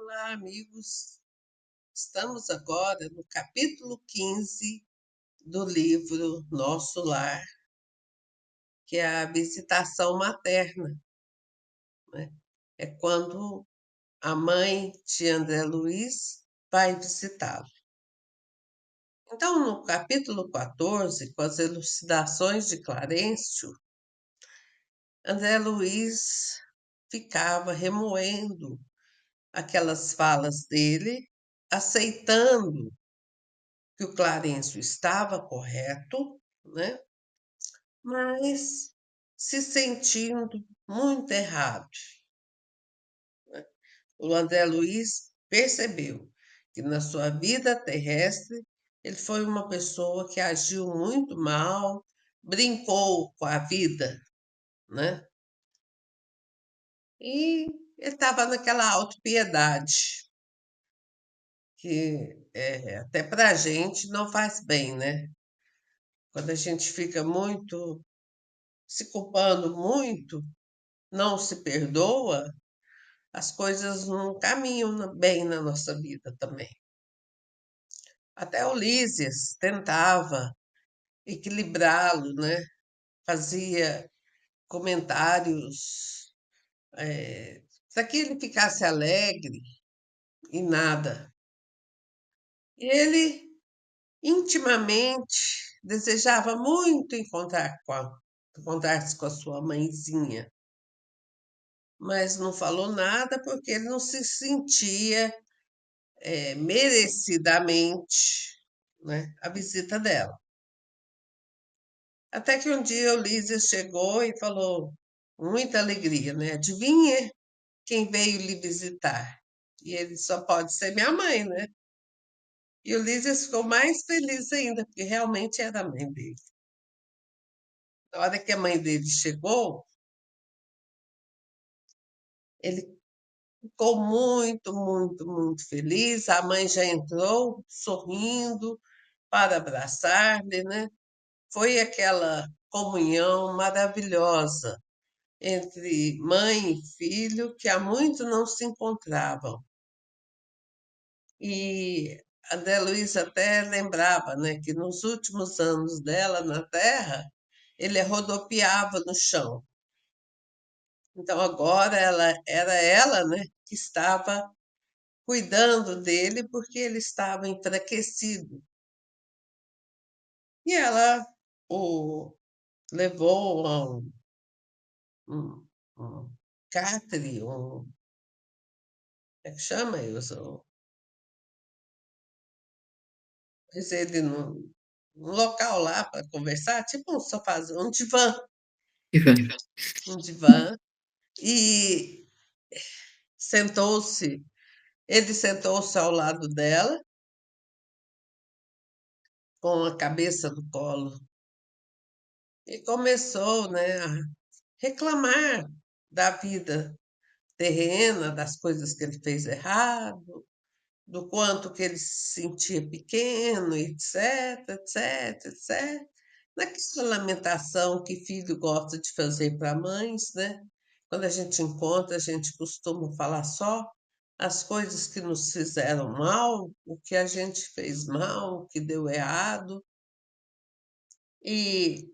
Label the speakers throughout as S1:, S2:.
S1: Olá, amigos. Estamos agora no capítulo 15 do livro Nosso Lar, que é a visitação materna, né? É quando a mãe de André Luiz vai visitá-lo. Então, no capítulo 14, com as elucidações de Clarencio, André Luiz ficava remoendo aquelas falas dele, aceitando que o Clarencio estava correto, né? Mas se sentindo muito errado. O André Luiz percebeu que na sua vida terrestre ele foi uma pessoa que agiu muito mal, brincou com a vida, né? E ele estava naquela autopiedade que até para a gente não faz bem, né? Quando a gente fica muito se culpando muito, não se perdoa, as coisas não caminham bem na nossa vida também. Até o Lísias tentava equilibrá-lo, né? Fazia comentários para que ele ficasse alegre e nada. E ele intimamente desejava muito encontrar-se com a sua mãezinha, mas não falou nada porque ele não se sentia merecidamente, né, a visita dela. Até que um dia o Lísias chegou e falou, com muita alegria, né? Adivinha quem veio lhe visitar? E ele só pode ser minha mãe, né? E o Lísias ficou mais feliz ainda, porque realmente era a mãe dele. Na hora que a mãe dele chegou, ele ficou muito, muito, muito feliz. A mãe já entrou sorrindo para abraçar-lhe, né? Foi aquela comunhão maravilhosa entre mãe e filho que há muito não se encontravam. E a André Luiz até lembrava, né, que nos últimos anos dela na Terra, ele rodopiava no chão. Então agora era ela, né, que estava cuidando dele porque ele estava enfraquecido. E ela o levou a um catre, é que chama isso? Pôs ele num local lá para conversar, tipo um sofazão,
S2: Ivan.
S1: um divã, e sentou-se, ele sentou-se ao lado dela, com a cabeça no colo, e começou, né, a reclamar da vida terrena, das coisas que ele fez errado, do quanto que ele se sentia pequeno, etc, etc, etc. Naquela lamentação que filho gosta de fazer para mães, né? Quando a gente encontra, a gente costuma falar só as coisas que nos fizeram mal, o que a gente fez mal, o que deu errado. E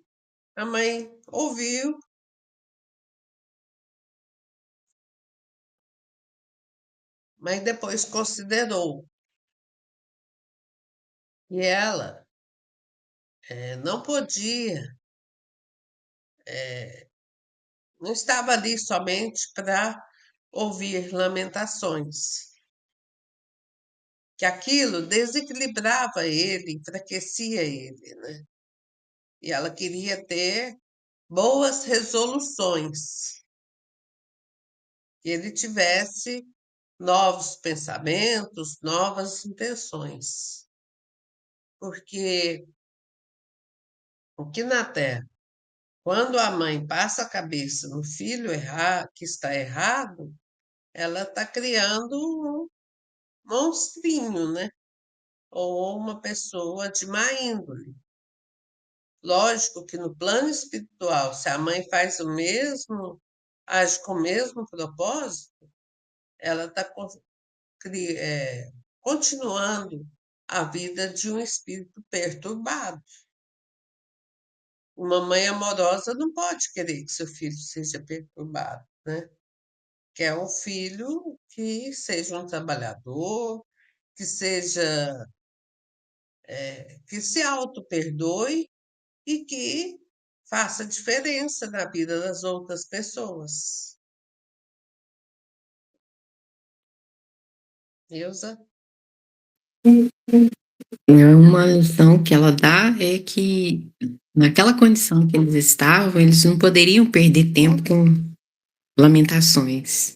S1: a mãe ouviu, mas depois considerou. E ela não podia, não estava ali somente para ouvir lamentações, que aquilo desequilibrava ele, enfraquecia ele, né? E ela queria ter boas resoluções, que ele tivesse novos pensamentos, novas intenções. Porque o que na Terra, quando a mãe passa a cabeça no filho que está errado, ela está criando um monstrinho, né? Ou uma pessoa de má índole. Lógico que no plano espiritual, se a mãe faz o mesmo, age com o mesmo propósito, ela está continuando a vida de um espírito perturbado. Uma mãe amorosa não pode querer que seu filho seja perturbado, né? Quer um filho que seja um trabalhador, que seja, que se auto-perdoe e que faça diferença na vida das outras pessoas. Ilza?
S2: Uma lição que ela dá é que, naquela condição que eles estavam, eles não poderiam perder tempo com lamentações.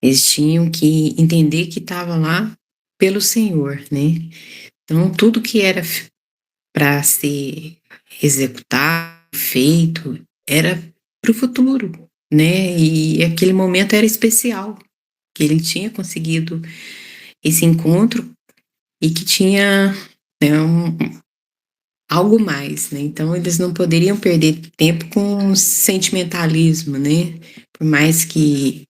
S2: Eles tinham que entender que estava lá pelo Senhor, né? Então, tudo que era para ser executado, feito, era para o futuro, né? E aquele momento era especial, que ele tinha conseguido esse encontro e que tinha, né, algo mais, né? Então eles não poderiam perder tempo com sentimentalismo, né? Por mais que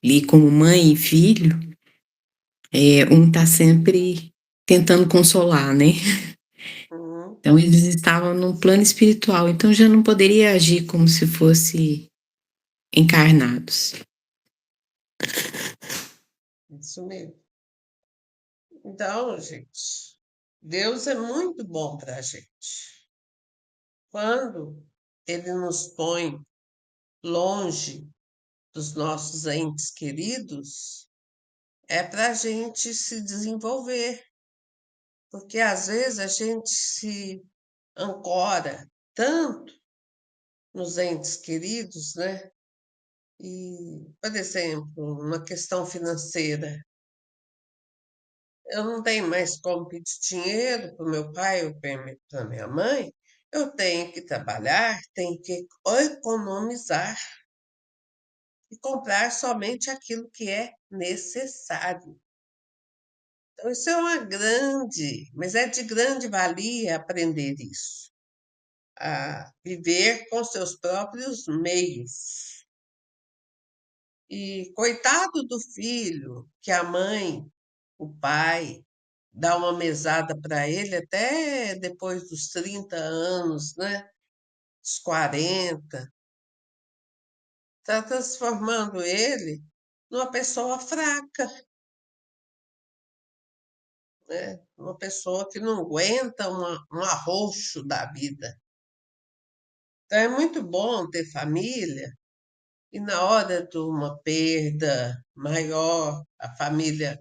S2: ali como mãe e filho, um tá sempre tentando consolar, né?
S1: Uhum,
S2: Então eles estavam num plano espiritual, então já não poderia agir como se fosse encarnados.
S1: isso mesmo. Então, gente, Deus é muito bom para a gente. Quando Ele nos põe longe dos nossos entes queridos, é para a gente se desenvolver, porque às vezes a gente se ancora tanto nos entes queridos, né? E, por exemplo, uma questão financeira. Eu não tenho mais como pedir dinheiro para o meu pai ou para minha mãe. Eu tenho que trabalhar, tenho que economizar e comprar somente aquilo que é necessário. Então, isso é uma grande, mas é de grande valia aprender isso, a viver com seus próprios meios. E coitado do filho, que a mãe, o pai, dá uma mesada para ele até depois dos 30 anos, né? Dos 40, está transformando ele numa pessoa fraca, né? Uma pessoa que não aguenta um arroxo da vida. Então é muito bom ter família e na hora de uma perda maior, a família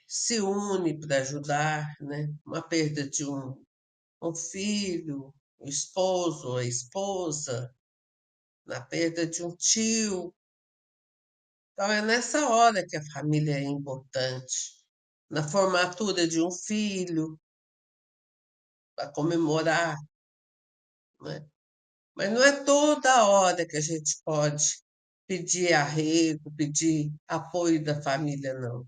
S1: se une para ajudar, né? Uma perda de um filho, o esposo, a esposa, na perda de um tio. Então é nessa hora que a família é importante. Na formatura de um filho, para comemorar, né? Mas não é toda hora que a gente pode pedir arrego, pedir apoio da família, não.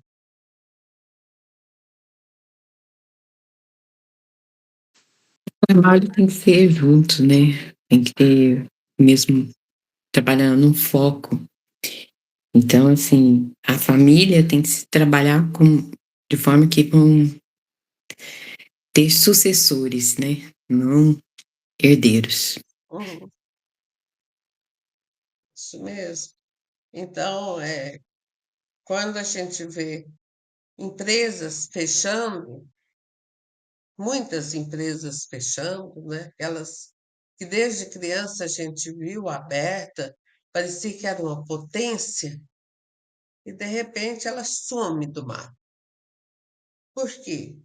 S2: O trabalho tem que ser junto, né? Tem que ter mesmo trabalhando num foco. Então, assim, a família tem que se trabalhar de forma que vão ter sucessores, né? Não herdeiros.
S1: Uhum, isso mesmo. Então, quando a gente vê empresas fechando, muitas empresas fechando, né? Aquelas que desde criança a gente viu aberta, parecia que era uma potência, e de repente ela some do mar. Por quê?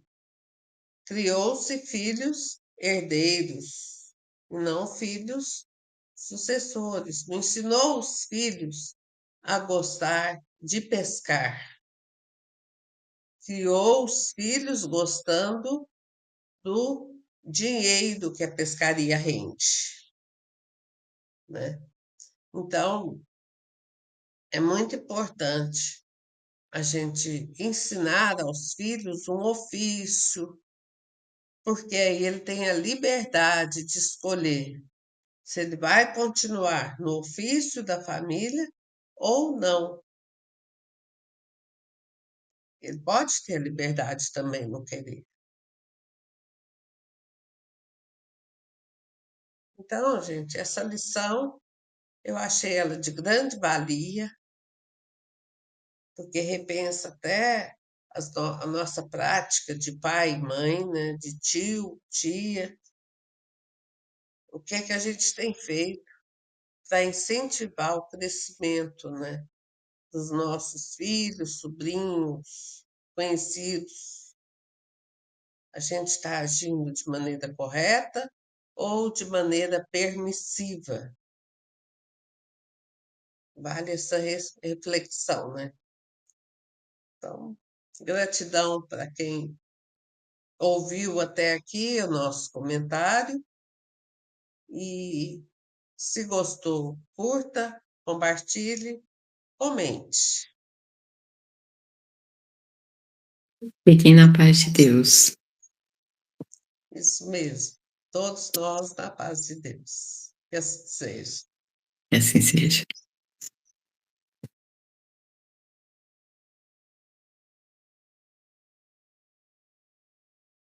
S1: Criou-se filhos herdeiros, não filhos sucessores. Não ensinou os filhos a gostar de pescar. Criou os filhos gostando do dinheiro que a pescaria rende, né? Então, é muito importante a gente ensinar aos filhos um ofício, porque aí ele tem a liberdade de escolher se ele vai continuar no ofício da família ou não. Ele pode ter a liberdade também não querer. Então, gente, essa lição eu achei ela de grande valia, porque repensa até a nossa prática de pai e mãe, né, de tio, tia, o que é que a gente tem feito para incentivar o crescimento, né, dos nossos filhos, sobrinhos, conhecidos. A gente está agindo de maneira correta ou de maneira permissiva? Vale essa reflexão, né? Então, gratidão para quem ouviu até aqui o nosso comentário e se gostou, curta, compartilhe, comente.
S2: Fiquem na paz de Deus.
S1: Isso mesmo. Todos nós na paz de Deus. Que assim seja.
S2: Que assim seja.